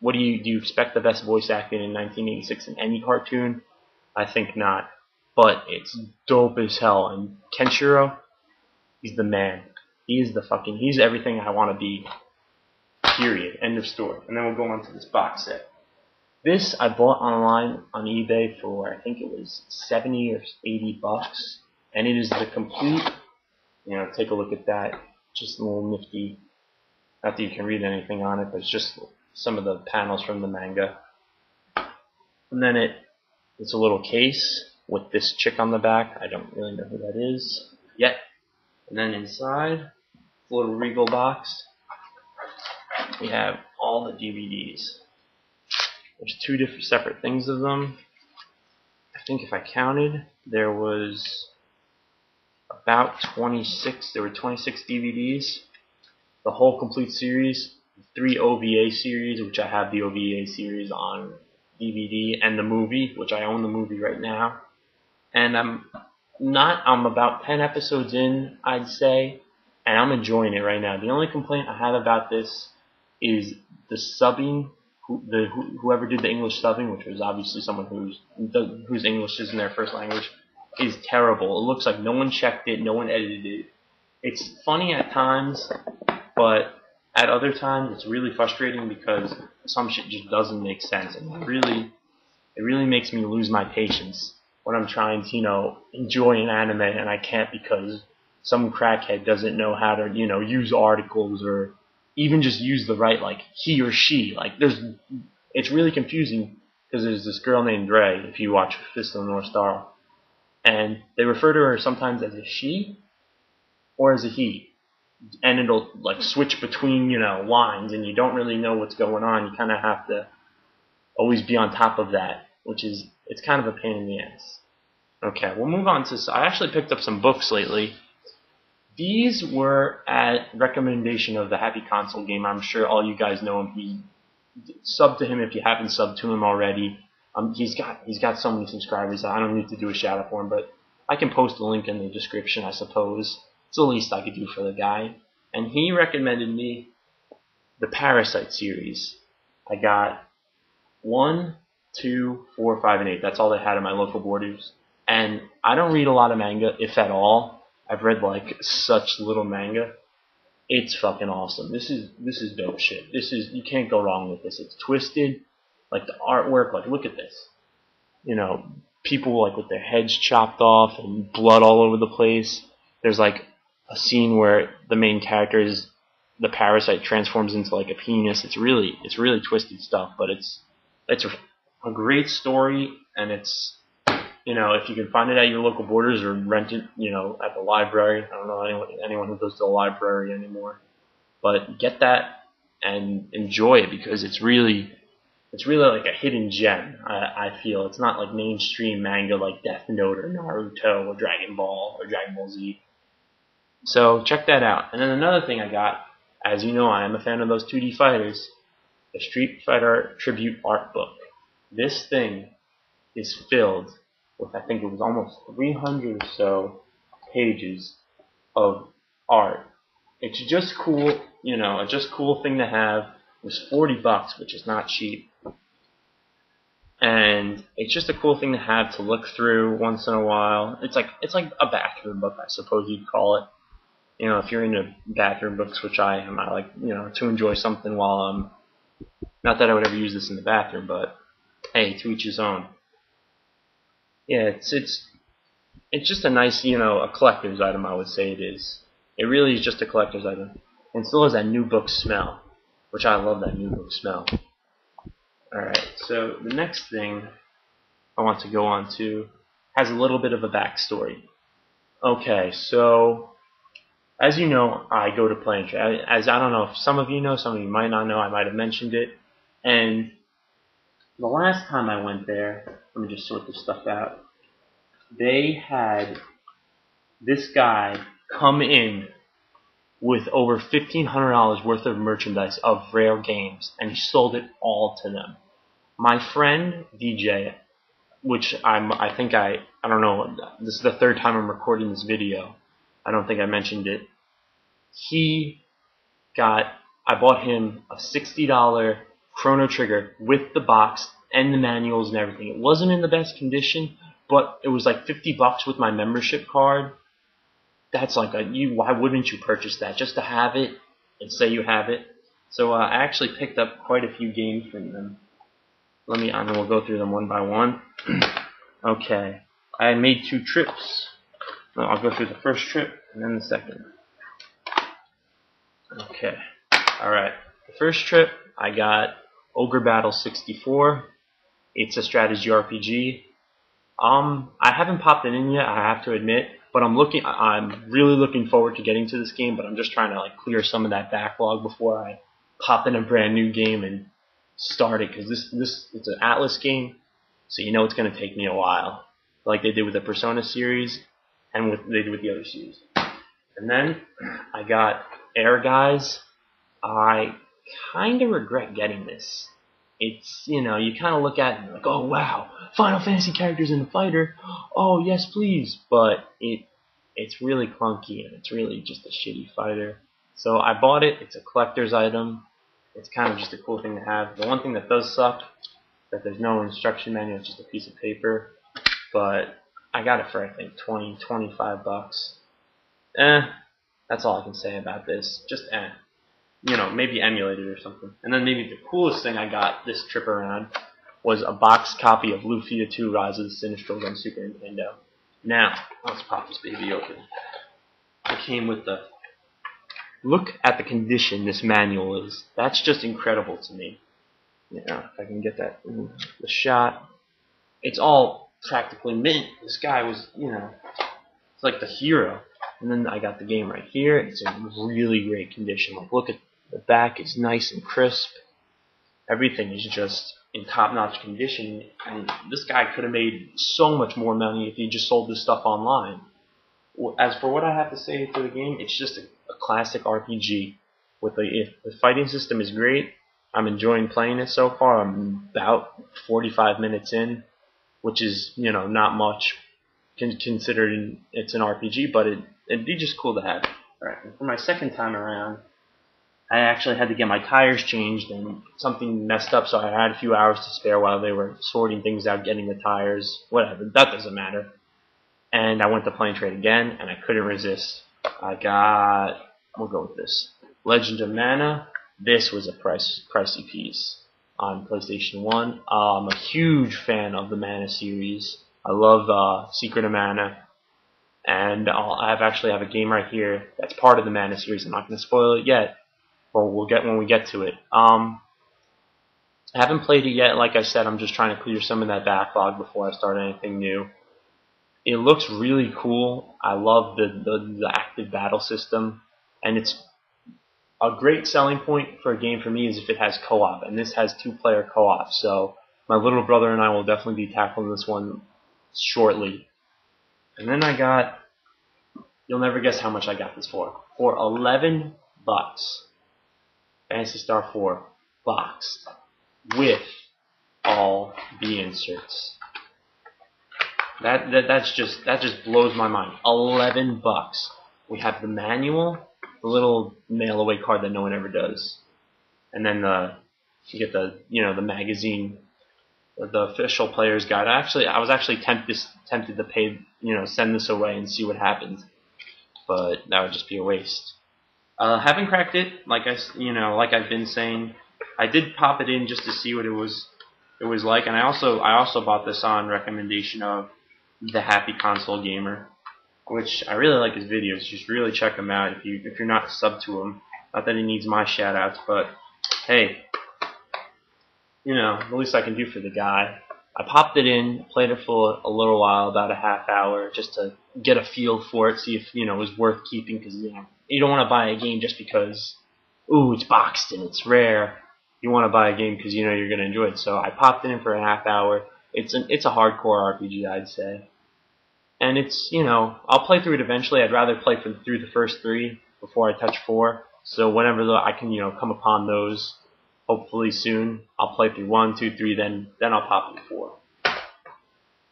what do you expect the best voice acting in 1986 in any cartoon? I think not. But it's dope as hell. And Kenshiro, he's the man. He's everything I want to be. Period. End of story. And then we'll go on to this box set. This I bought online on eBay for, I think it was 70 or 80 bucks. And it is the complete, take a look at that. Just a little nifty. Not that you can read anything on it, but it's just some of the panels from the manga. And then it's a little case with this chick on the back. I don't really know who that is yet. And then inside, a little Regal box, we have all the DVDs. There's two different separate things of them. I think if I counted, there was about 26. There were 26 DVDs. The whole complete series, 3 OVA series, which I have the OVA series on DVD, and the movie, which I own the movie right now. And I'm about 10 episodes in, I'd say, and I'm enjoying it right now. The only complaint I have about this is the subbing. Whoever did the English subbing, which was obviously someone whose English isn't their first language, is terrible. It looks like no one checked it, no one edited it. It's funny at times, but at other times it's really frustrating because some shit just doesn't make sense, and it really makes me lose my patience when I'm trying to, enjoy an anime and I can't because some crackhead doesn't know how to, use articles or even just use the right, he or she. It's really confusing because there's this girl named Ray, if you watch Fist of the North Star, and they refer to her sometimes as a she or as a he. And it'll switch between lines, and you don't really know what's going on. You kind of have to always be on top of that, it's kind of a pain in the ass. Okay, we'll move on to. I actually picked up some books lately. These were at recommendation of the Happy Console Game. I'm sure all you guys know him. Sub to him if you haven't subbed to him already. He's got so many subscribers. I don't need to do a shout out for him, but I can post a link in the description, I suppose. It's the least I could do for the guy. And he recommended me the Parasite series. I got 1, 2, 4, 5, and 8. That's all they had at my local Borders. And I don't read a lot of manga, if at all. I've read such little manga. It's fucking awesome. This is dope shit. You can't go wrong with this. It's twisted. The artwork, look at this. People with their heads chopped off and blood all over the place. There's a scene where the main character the parasite transforms into a penis. It's really twisted stuff, but it's a great story, and it's if you can find it at your local Borders or rent it at the library. I don't know anyone who goes to the library anymore, but get that and enjoy it because it's really like a hidden gem. I feel it's not mainstream manga like Death Note or Naruto or Dragon Ball or Dragon Ball Z. So check that out. And then another thing I got, as you know, I am a fan of those 2D fighters, the Street Fighter Tribute Art Book. This thing is filled with, I think it was almost 300 or so pages of art. It's just cool, a just cool thing to have. It was 40 bucks, which is not cheap. And it's just a cool thing to have to look through once in a while. It's like a bathroom book, I suppose you'd call it. If you're into bathroom books, which I am, I like, to enjoy something while I'm, not that I would ever use this in the bathroom, but hey, to each his own. Yeah, it's just a nice, a collector's item, I would say it is. It really is just a collector's item. And still has that new book smell, which I love that new book smell. Alright, so the next thing I want to go on to has a little bit of a backstory. Okay, so as you know, I go to Play and Trade. As I don't know if some of you know, some of you might not know, I might have mentioned it. And the last time I went there, let me just sort this stuff out. They had this guy come in with over $1,500 worth of merchandise of rare games, and he sold it all to them. My friend DJ, which I don't know, this is the third time I'm recording this video. I don't think I mentioned it. I bought him a $60 Chrono Trigger with the box and the manuals and everything. It wasn't in the best condition, but it was like $50 with my membership card. That's like why wouldn't you purchase that just to have it and say you have it? So I actually picked up quite a few games from them. And then we'll go through them one by one. Okay, I made 2 trips. I'll go through the first trip and then the second. Okay, alright. The first trip, I got Ogre Battle 64. It's a strategy RPG. I haven't popped it in yet, I have to admit, but I'm really looking forward to getting to this game, but I'm just trying to like clear some of that backlog before I pop in a brand new game and start it, because it's an Atlas game, so you know it's going to take me a while, like they did with the Persona series and they did with the other series. And then I got Air Guys. I kind of regret getting this. It's, you kind of look at it and like, oh wow, Final Fantasy characters in a fighter, oh yes please, but it's really clunky and it's really just a shitty fighter. So I bought it. It's a collector's item. It's kind of just a cool thing to have. The one thing that does suck, that there's no instruction manual, it's just a piece of paper. But I got it for I think $25. That's all I can say about this. Just maybe emulate it or something. And then maybe the coolest thing I got this trip around was a boxed copy of Lufia 2 Rise of the Sinistrals on Super Nintendo. Now, let's pop this baby open. It came with the... Look at the condition this manual is. That's just incredible to me. Yeah, if I can get that in the shot. It's all practically mint. This guy was, it's like the hero. And then I got the game right here. It's in really great condition. Like, look at the back. It's nice and crisp. Everything is just in top-notch condition. And this guy could have made so much more money if he just sold this stuff online. As for what I have to say for the game, it's just a classic RPG. The fighting system is great. I'm enjoying playing it so far. I'm about 45 minutes in, which is, not much considering it's an RPG, but it'd be just cool to have. Alright, for my second time around, I actually had to get my tires changed, and something messed up, so I had a few hours to spare while they were sorting things out, getting the tires, whatever, that doesn't matter. And I went to Plane Trade again, and I couldn't resist. We'll go with this. Legend of Mana. This was a pricey piece on PlayStation 1. I'm a huge fan of the Mana series. I love Secret of Mana. And I actually have a game right here that's part of the Mana series. I'm not going to spoil it yet, but we'll get when we get to it. I haven't played it yet. Like I said, I'm just trying to clear some of that backlog before I start anything new. It looks really cool. I love the active battle system, and it's a great selling point for a game for me is if it has co-op, and this has 2-player co-op. So my little brother and I will definitely be tackling this one shortly. And then I got, you'll never guess how much I got this for $11. Phantasy Star 4 boxed with all the inserts. That just blows my mind. $11. We have the manual, the little mail away card that no one ever does, and then you get the the magazine, the official player's guide. I was actually tempted to pay send this away and see what happens, but that would just be a waste. Haven't cracked it, like I've been saying. I did pop it in just to see what it was like, and I also bought this on recommendation of the Happy Console Gamer, which I really like his videos. Just really check him out if you're not sub to him. Not that he needs my shout outs, but hey, the least I can do for the guy. I popped it in, played it for a little while, about a half hour, just to get a feel for it, see if it was worth keeping, because you don't want to buy a game just because it's boxed and it's rare. You want to buy a game because you're going to enjoy it. So I popped it in for a half hour. It's a hardcore RPG, I'd say. And it's, I'll play through it eventually. I'd rather play through the first 3 before I touch 4. So whenever I can, come upon those, hopefully soon, I'll play through 1, 2, 3, then I'll pop into 4.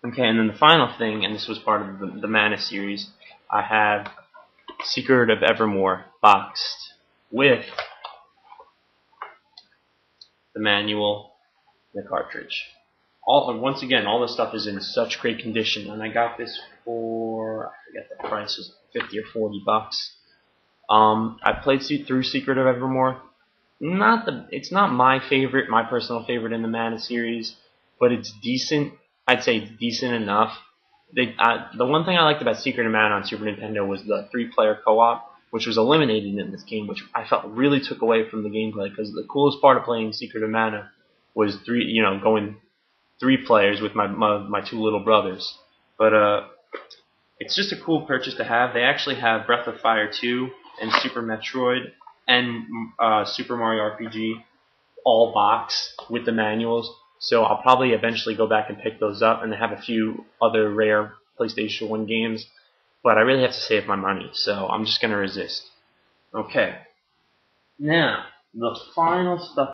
Okay, and then the final thing, and this was part of the Mana series, I have Secret of Evermore boxed with the manual, the cartridge. Once again, all this stuff is in such great condition, and I got this for, I forget the price, was 50 or 40 bucks. I played through Secret of Evermore. It's not my favorite, my personal favorite in the Mana series, but it's decent. I'd say it's decent enough. The one thing I liked about Secret of Mana on Super Nintendo was the 3-player co-op, which was eliminated in this game, which I felt really took away from the gameplay, because the coolest part of playing Secret of Mana was going 3 players with my 2 little brothers. But it's just a cool purchase to have. They actually have Breath of Fire 2 and Super Metroid and Super Mario RPG all boxed with the manuals. So I'll probably eventually go back and pick those up, and they have a few other rare PlayStation 1 games. But I really have to save my money, so I'm just going to resist. Okay. Now, the final stuff